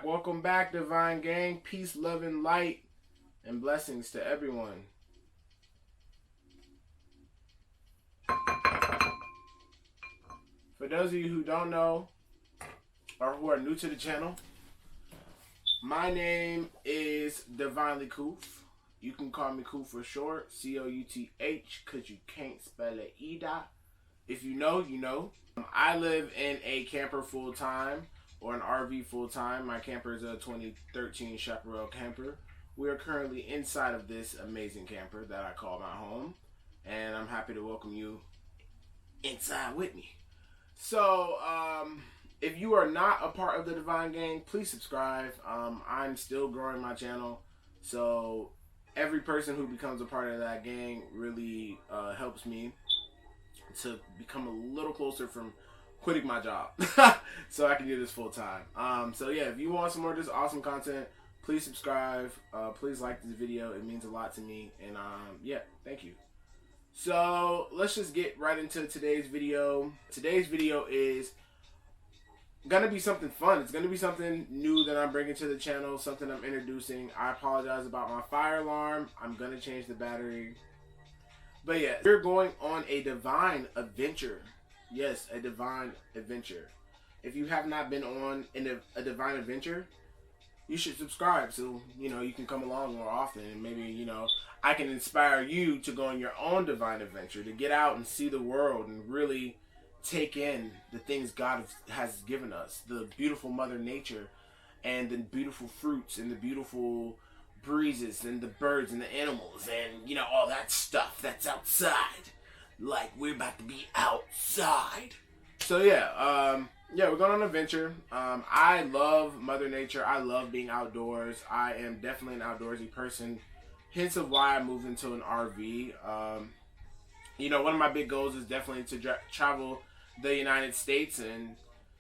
Welcome back, Divine Gang. Peace, love, and light, and blessings to everyone. For those of you who don't know, or who are new to the channel, my name is Divinely Koof. You can call me Koof for short, C-O-U-T-H, because you can't spell it either. If you know, you know. I live in a camper full-time, or an RV full-time. My camper is a 2013 Chaparral camper. We are currently inside of this amazing camper that I call my home, and I'm happy to welcome you inside with me. So, if you are not a part of the Divine Gang, please subscribe. I'm still growing my channel, so every person who becomes a part of that gang really helps me to become a little closer from quitting my job so I can do this full time. So yeah, if you want some more of this awesome content, please subscribe. Please like this video. It means a lot to me. And yeah, thank you. So let's just get right into today's video. Today's video is gonna be something fun. It's gonna be something new that I'm bringing to the channel, something I'm introducing. I apologize about my fire alarm. I'm gonna change the battery. But yeah, we're going on a divine adventure. Yes, a divine adventure. If you have not been on a divine adventure, you should subscribe so, you know, you can come along more often. And maybe, you know, I can inspire you to go on your own divine adventure, to get out and see the world and really take in the things God has given us. The beautiful Mother Nature and the beautiful fruits and the beautiful breezes and the birds and the animals and, you know, all that stuff that's outside. Like, we're about to be outside. So yeah, we're going on an adventure. I love Mother Nature. I love being outdoors. I am definitely an outdoorsy person. Hence of why I moved into an RV. You know, one of my big goals is definitely to travel the United States and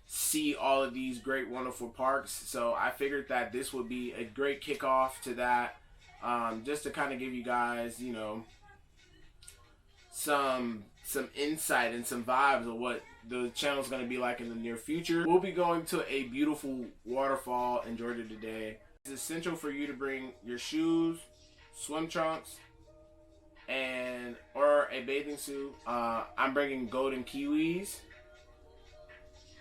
see all of these great, wonderful parks. So I figured that this would be a great kickoff to that. Just to kind of give you guys, you know, some insight and some vibes of what the channel is going to be like in the near future. We'll be going to a beautiful waterfall in Georgia today. It's essential for you to bring your shoes, swim trunks, or a bathing suit. I'm bringing golden kiwis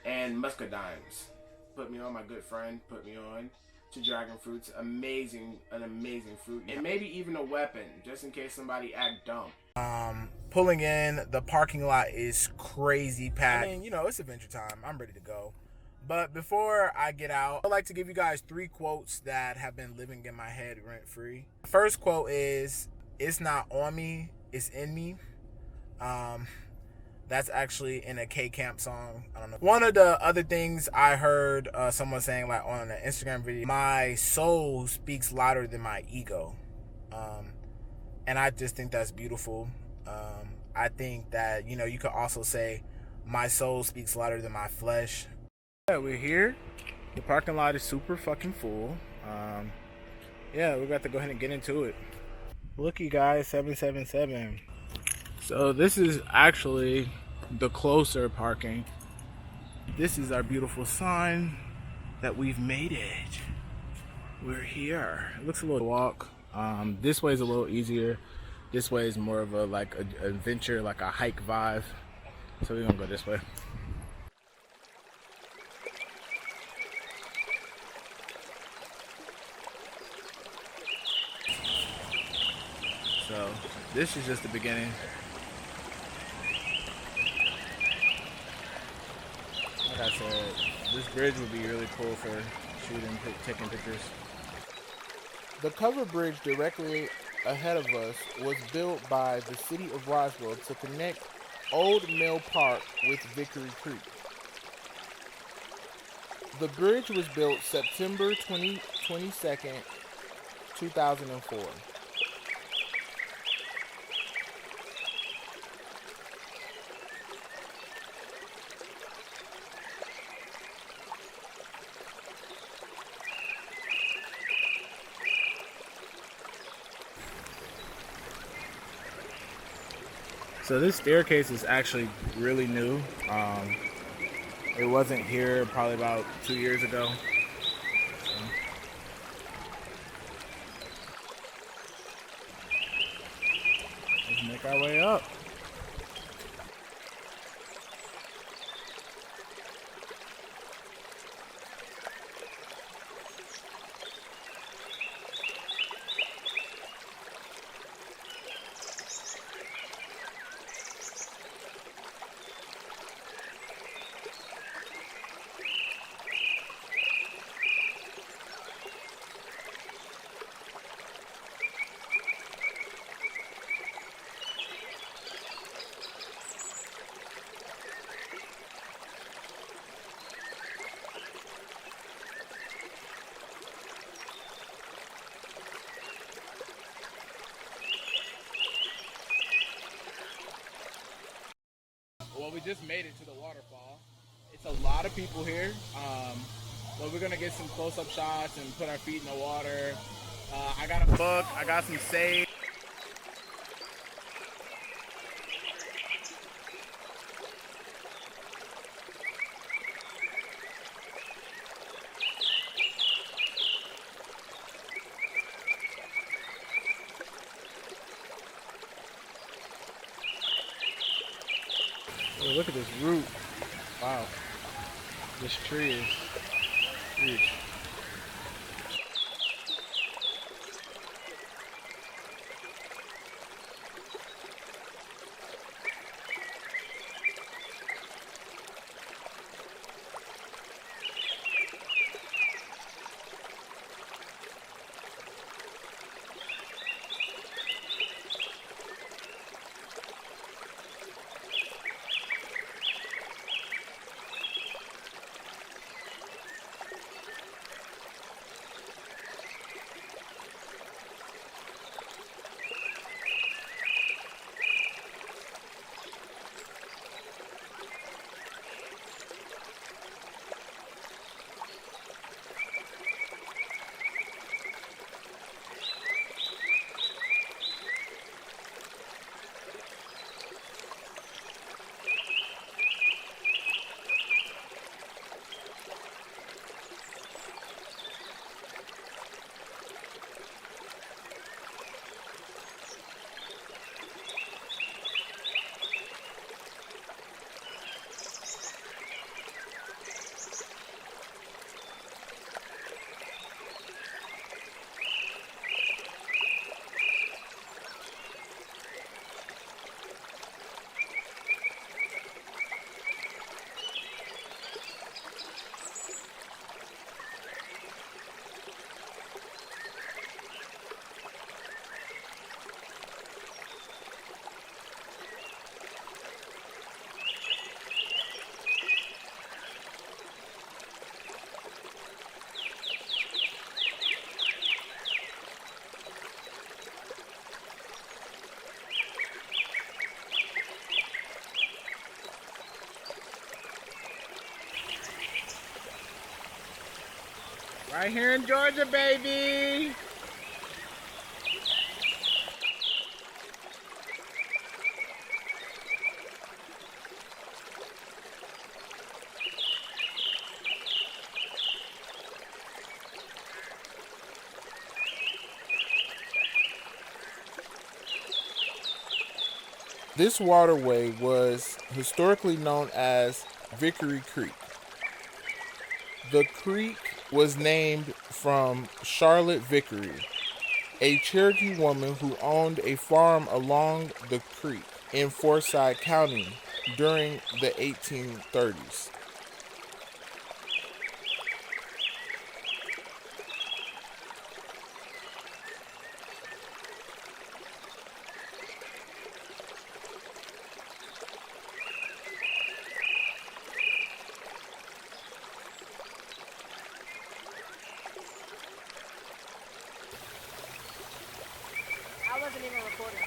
and muscadimes. Put me on, my good friend. Put me on to dragon fruits. An amazing fruit, and maybe even a weapon just in case somebody act dumb. Pulling in, the parking lot is crazy packed. I mean, you know, it's adventure time. I'm ready to go. But before I get out, I'd like to give you guys 3 quotes that have been living in my head rent free. First quote is, "It's not on me, it's in me." That's actually in a K-Camp song. I don't know. One of the other things I heard someone saying, like, on an Instagram video, my soul speaks louder than my ego. And I just think that's beautiful. I think that, you know, you could also say my soul speaks louder than my flesh. Yeah, we're here. The parking lot is super fucking full. Yeah, we got to go ahead and get into it. Look, you guys, 777. So this is actually the closer parking. This is our beautiful sign that we've made it. We're here. It looks a little walk. This way is a little easier. This way is more of a like an adventure, like a hike vibe. So we're gonna go this way. So this is just the beginning. Like I said, this bridge would be really cool for shooting, taking pictures. The covered bridge directly ahead of us was built by the city of Roswell to connect Old Mill Park with Victory Creek. The bridge was built September 22nd, 2004. So this staircase is actually really new. It wasn't here probably about 2 years ago. So, let's make our way up. Well, we just made it to the waterfall. It's a lot of people here, but we're gonna get some close-up shots and put our feet in the water. I got a book. I got some sage. Oh, look at this root. Wow. This tree is huge. Right here in Georgia, baby. This waterway was historically known as Vickery Creek. The creek was named from Charlotte Vickery, a Cherokee woman who owned a farm along the creek in Forsyth County during the 1830s. I wasn't even recording.